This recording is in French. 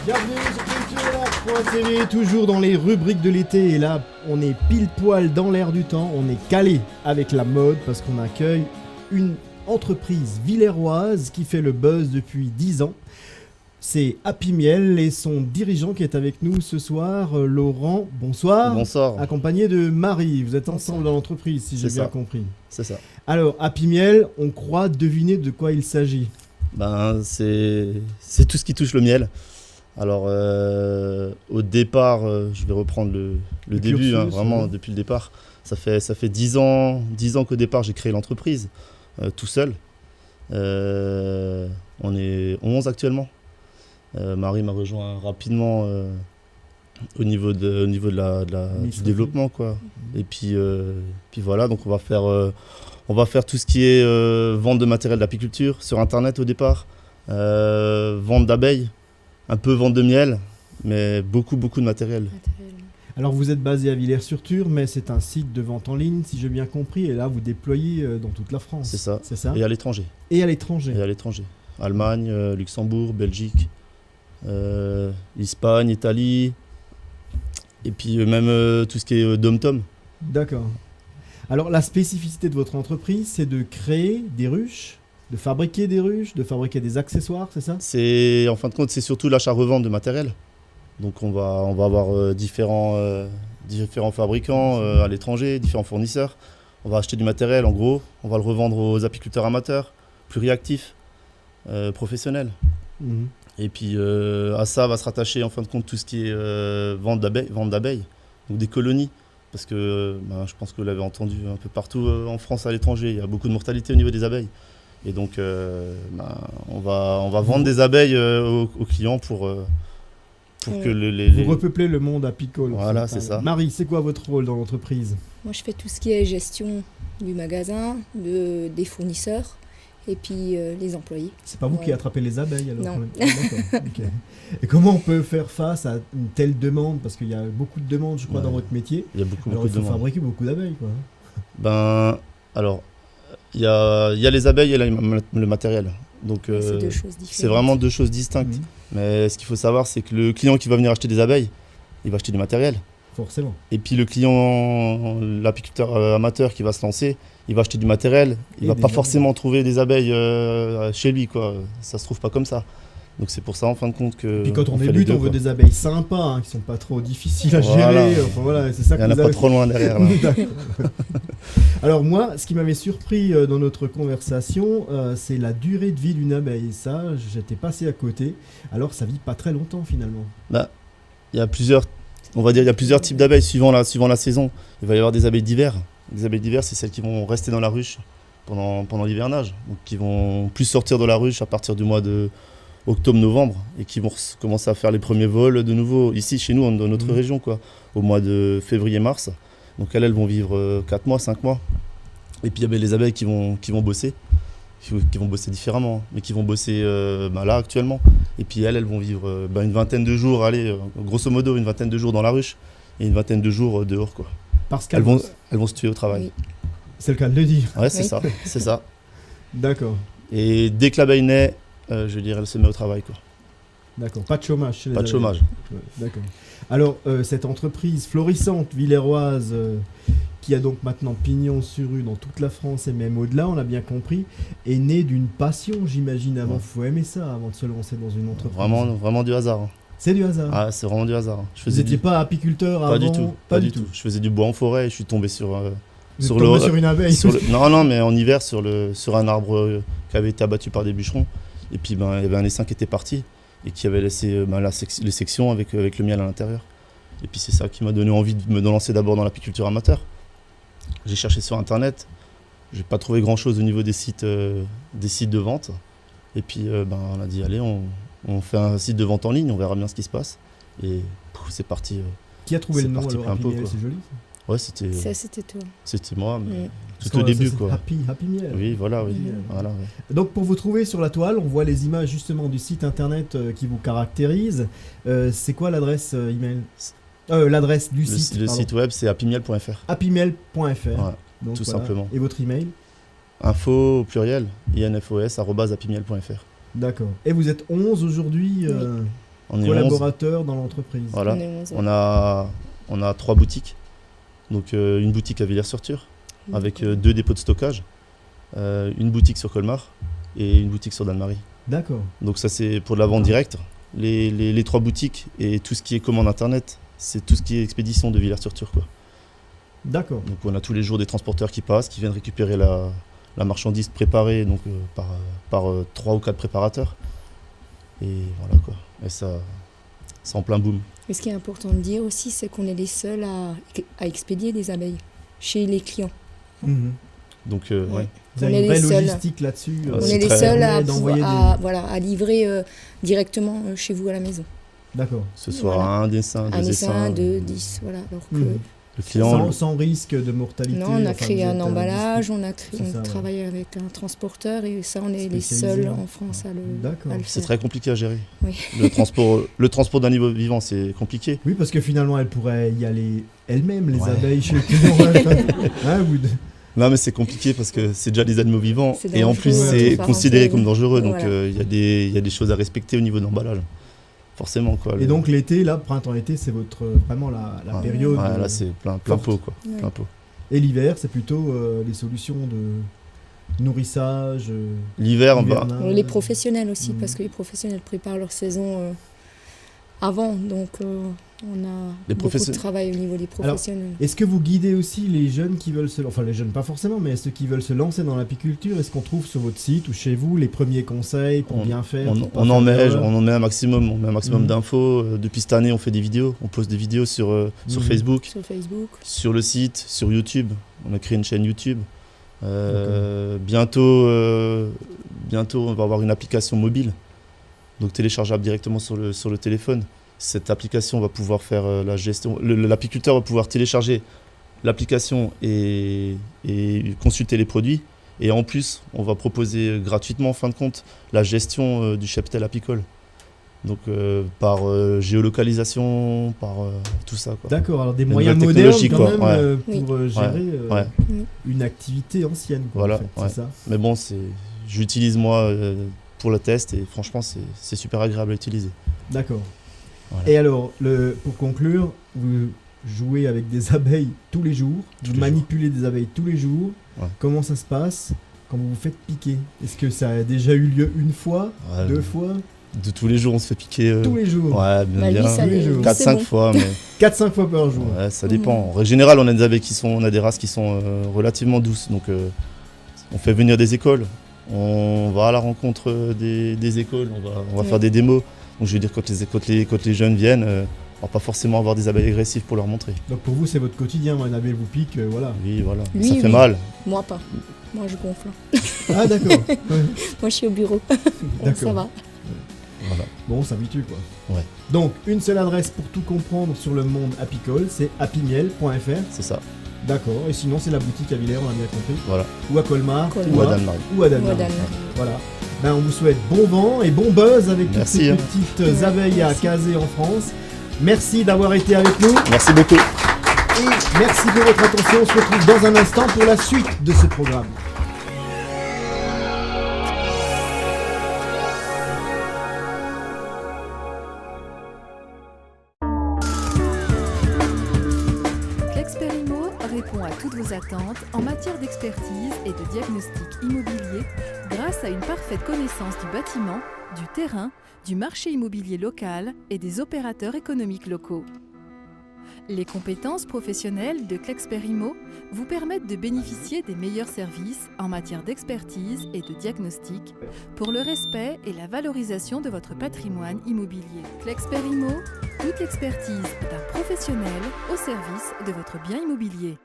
Bienvenue sur Culture.tv, toujours dans les rubriques de l'été. Et là, on est pile poil dans l'air du temps. On est calé avec la mode parce qu'on accueille une entreprise villerroise qui fait le buzz depuis 10 ans. C'est Happy Miel et son dirigeant qui est avec nous ce soir, Laurent. Bonsoir. Bonsoir. Accompagné de Marie. Vous êtes ensemble dans l'entreprise, si j'ai bien compris. C'est ça. Alors, Happy Miel, on croit deviner de quoi il s'agit. C'est tout ce qui touche le miel. Alors, au départ, je vais reprendre le début, cursus, vraiment ouais. depuis le départ. Ça fait 10 ans qu'au départ, j'ai créé l'entreprise, tout seul. On est 11 actuellement. Marie m'a rejoint rapidement au niveau du développement, quoi. Et puis voilà, donc on va faire tout ce qui est vente de matériel d'apiculture sur Internet au départ, vente d'abeilles, un peu vente de miel, mais beaucoup de matériel. Alors vous êtes basé à Villers-sur-Tur, mais c'est un site de vente en ligne, si j'ai bien compris, et là vous déployez dans toute la France. C'est ça. C'est ça. Et à l'étranger. Et à l'étranger. Allemagne, Luxembourg, Belgique, Espagne, Italie, et puis même tout ce qui est dom-tom. D'accord. Alors la spécificité de votre entreprise, c'est de créer des ruches, de fabriquer des ruches, de fabriquer des accessoires, c'est ça? En fin de compte, c'est surtout l'achat-revente de matériel. Donc on va avoir différents fabricants à l'étranger, différents fournisseurs. On va acheter du matériel, en gros, on va le revendre aux apiculteurs amateurs, plus réactifs, professionnels. Mhm. Et puis à ça va se rattacher en fin de compte tout ce qui est vente d'abeilles, donc des colonies. Parce que je pense que vous l'avez entendu un peu partout en France, à l'étranger, il y a beaucoup de mortalité au niveau des abeilles. Et donc on va vendre des abeilles aux clients pour que Vous repeuplez le monde apicole. Voilà, c'est ça. Marie, c'est quoi votre rôle dans l'entreprise? Moi, je fais tout ce qui est gestion du magasin, des fournisseurs et puis les employés. C'est pas vous qui attrapez les abeilles alors? Non. Ah, d'accord, ok. Et comment on peut faire face à une telle demande? Parce qu'il y a beaucoup de demandes, je crois, dans votre métier. Il y a beaucoup de demandes. Il faut fabriquer beaucoup d'abeilles, quoi. Alors, il y a les abeilles et le matériel. Donc, c'est deux choses différentes. C'est vraiment deux choses distinctes. Mhm. Mais ce qu'il faut savoir, c'est que le client qui va venir acheter des abeilles, il va acheter du matériel. Forcément. Et puis le client, l'apiculteur amateur qui va se lancer, il va acheter du matériel. Il va pas forcément trouver des abeilles chez lui, quoi. Ça se trouve pas comme ça. Donc c'est pour ça, en fin de compte, que. Puis quand on fait débute, les deux, on veut quoi. des abeilles sympas, qui sont pas trop difficiles à gérer. Enfin, voilà, c'est ça. Il y en a pas trop loin derrière. Là. Alors moi, ce qui m'avait surpris dans notre conversation, c'est la durée de vie d'une abeille. Ça, j'étais passé à côté. Alors ça vit pas très longtemps finalement. Il y a plusieurs types d'abeilles suivant la saison. Il va y avoir des abeilles d'hiver. Les abeilles d'hiver, c'est celles qui vont rester dans la ruche pendant l'hivernage. Donc qui vont plus sortir de la ruche à partir du mois de octobre-novembre et qui vont commencer à faire les premiers vols de nouveau ici chez nous dans notre région, quoi, au mois de février-mars. Donc elles vont vivre 4 mois, 5 mois. Et puis il y a les abeilles qui vont bosser, qui vont bosser différemment, mais qui vont bosser là actuellement. Et puis elles vont vivre une vingtaine de jours, grosso modo une vingtaine de jours dans la ruche et une vingtaine de jours dehors, quoi. Parce qu'elles elles vont se tuer au travail. Oui. C'est le cas de le dire. Ouais, c'est ça. D'accord. Et dès que l'abeille naît, je veux dire, elle se met au travail, quoi. D'accord, pas de chômage chez les Pas de abeilles. chômage. Ouais, d'accord. Alors, cette entreprise florissante villerroise qui a donc maintenant pignon sur rue dans toute la France et même au-delà, on l'a bien compris, est née d'une passion, j'imagine, avant. Ouais. Faut aimer ça avant de se lancer dans une entreprise. Vraiment du hasard. Hein. C'est du hasard. Ah, c'est vraiment du hasard. Vous n'étiez pas apiculteur avant? Pas du tout. Je faisais du bois en forêt et je suis tombé sur une abeille. Non, mais en hiver sur un arbre qui avait été abattu par des bûcherons. Et puis il y avait un essaim qui était parti et qui avait laissé les sections avec le miel à l'intérieur. Et puis c'est ça qui m'a donné envie de me lancer d'abord dans l'apiculture amateur. J'ai cherché sur internet, j'ai pas trouvé grand chose au niveau des sites de vente. Et puis on a dit allez, on fait un site de vente en ligne, on verra bien ce qui se passe. Et c'est parti. Qui a trouvé le nom alors? Happy Miel, c'est joli. Ouais, Ça, c'était toi. C'était moi, mais Parce tout au début, ça, quoi. Happy Miel. Oui, voilà, oui. Miel. Voilà, ouais. Donc pour vous trouver sur la toile, on voit les images justement du site internet qui vous caractérise. C'est quoi l'adresse email? L'adresse du site. Le site web, c'est happymiel.fr. happymiel.fr. Ouais, Donc, tout voilà. simplement. Et votre email? Info au pluriel, infos@happymiel.fr. D'accord. Et vous êtes 11 aujourd'hui On est 11. Collaborateurs dans l'entreprise. Voilà. On est 11, ouais. On a 3 boutiques. Donc une boutique à Villers-sur-Tur avec 2 dépôts de stockage, une boutique sur Colmar et une boutique sur Danemarie. D'accord. Donc ça c'est pour de la vente directe. Les 3 boutiques et tout ce qui est commande internet, c'est tout ce qui est expédition de Villers-sur-Tur, quoi. D'accord. Donc on a tous les jours des transporteurs qui passent, qui viennent récupérer la marchandise préparée donc, par 3 ou 4 préparateurs. Et voilà quoi. Et ça, c'est en plein boom. Mais ce qui est important de dire aussi, c'est qu'on est les seuls à expédier des abeilles chez les clients. Mhm. Donc ouais. Vous On avez est une vraie les seuls. logistique là-dessus. On c'est est les très- seuls permet d'envoyer à livrer directement chez vous à la maison. D'accord. Ce soit Voilà. un dessin, 2 Un dessins. essaim, 2, 10, voilà. Alors que Mhm. Le client, Sans risque de mortalité. non, on a enfin, créé vous un êtes, emballage, on C'est ça, ouais. travaille avec un transporteur et ça, on est les Spécialisé. seuls en France à D'accord. à le c'est faire. très compliqué à gérer. Oui. Le transport d'un niveau vivant, c'est compliqué. Oui, parce que finalement, elle pourrait y aller elle-même, les Ouais. abeilles chez les clients. Hein, Non mais c'est compliqué parce que c'est déjà des animaux vivants C'est et en dangereux, plus ouais, c'est faut considéré rentrer. comme dangereux, donc Voilà. il y a des choses à respecter au niveau de l'emballage. Forcément quoi. Et donc l'été, là, printemps-été, c'est votre vraiment la Ouais. période. Ouais, là c'est plein forte. pot quoi. Ouais. Plein pot. Et l'hiver, c'est plutôt les solutions de nourrissage. L'hiver, hivernage. Les professionnels aussi, Mhm. parce que les professionnels préparent leur saison avant, donc on a Les beaucoup de professionnels- travail au niveau des professionnels. Est-ce que vous guidez aussi les jeunes qui veulent se... Enfin, les jeunes pas forcément, mais ceux qui veulent se lancer dans l'apiculture? Est-ce qu'on trouve sur votre site ou chez vous les premiers conseils pour bien faire pour pas on en faire met d'erreur? un maximum, Mhm. d'infos. Depuis cette année, on fait des vidéos, on poste des vidéos sur Mhm. Facebook, Sur Facebook, sur le site, sur YouTube. On a créé une chaîne YouTube. Bientôt, on va avoir une application mobile, donc téléchargeable directement sur le téléphone. Cette application va pouvoir faire la gestion. L'apiculteur va pouvoir télécharger l'application et consulter les produits. Et en plus, on va proposer gratuitement, en fin de compte, la gestion du cheptel apicole. Donc par géolocalisation, par tout ça, quoi. D'accord, alors des Une moyens nouvelle modernes technologie, quand quoi. même Ouais. pour gérer Ouais. une activité ancienne. Quoi, Voilà, en fait, ouais. c'est ça. Mais bon, j'utilise moi pour le test et franchement, c'est super agréable à utiliser. D'accord. Voilà. Et alors, pour conclure, vous jouez avec des abeilles tous les jours, Tous vous les manipulez des abeilles tous les jours. Ouais. Comment ça se passe quand vous vous faites piquer? Est-ce que ça a déjà eu lieu une fois, Ouais, 2 fois? De tous les jours, on se fait piquer. Tous les jours? Ouais, Bah, bien. lui, ça tous les l'est- jours. lui, 4-5 c'est bon. fois, mais 4-5 fois par jour. ouais, ça dépend. En règle générale, on a des abeilles on a des races qui sont relativement douces. Donc, on fait venir des écoles. On va à la rencontre des écoles. On va Ouais. faire des démos. Donc, je veux dire, quand les jeunes viennent, on va pas forcément avoir des abeilles agressives pour leur montrer. Donc pour vous, c'est votre quotidien. Une abeille vous pique, voilà. Oui, voilà. Lui, Ça fait oui. mal. Moi pas. Moi je gonfle. Ah d'accord. Ouais, Moi je suis au bureau. Donc, ça d'accord. va. Voilà. Bon, on s'habitue quoi. Ouais. Donc une seule adresse pour tout comprendre sur le monde apicole, c'est happymiel.fr. C'est ça. D'accord. Et sinon, c'est la boutique à Villers, on a bien compris. Voilà. Ou à Colmar. Colmar. Ou à Danemark. Ou à Danemark. Modane. Voilà. Ben, on vous souhaite bon vent et bon buzz avec Merci, toutes ces hein. petites Ouais, abeilles à merci. caser en France. Merci d'avoir été avec nous Merci beaucoup. et merci de votre attention. On se retrouve dans un instant pour la suite de ce programme. Clexperimo répond à toutes vos attentes en matière d'expertise et de diagnostic immobilier grâce à une parfaite connaissance du bâtiment, du terrain, du marché immobilier local et des opérateurs économiques locaux. Les compétences professionnelles de Clexperimo vous permettent de bénéficier des meilleurs services en matière d'expertise et de diagnostic pour le respect et la valorisation de votre patrimoine immobilier. Clexperimo, toute l'expertise d'un professionnel au service de votre bien immobilier.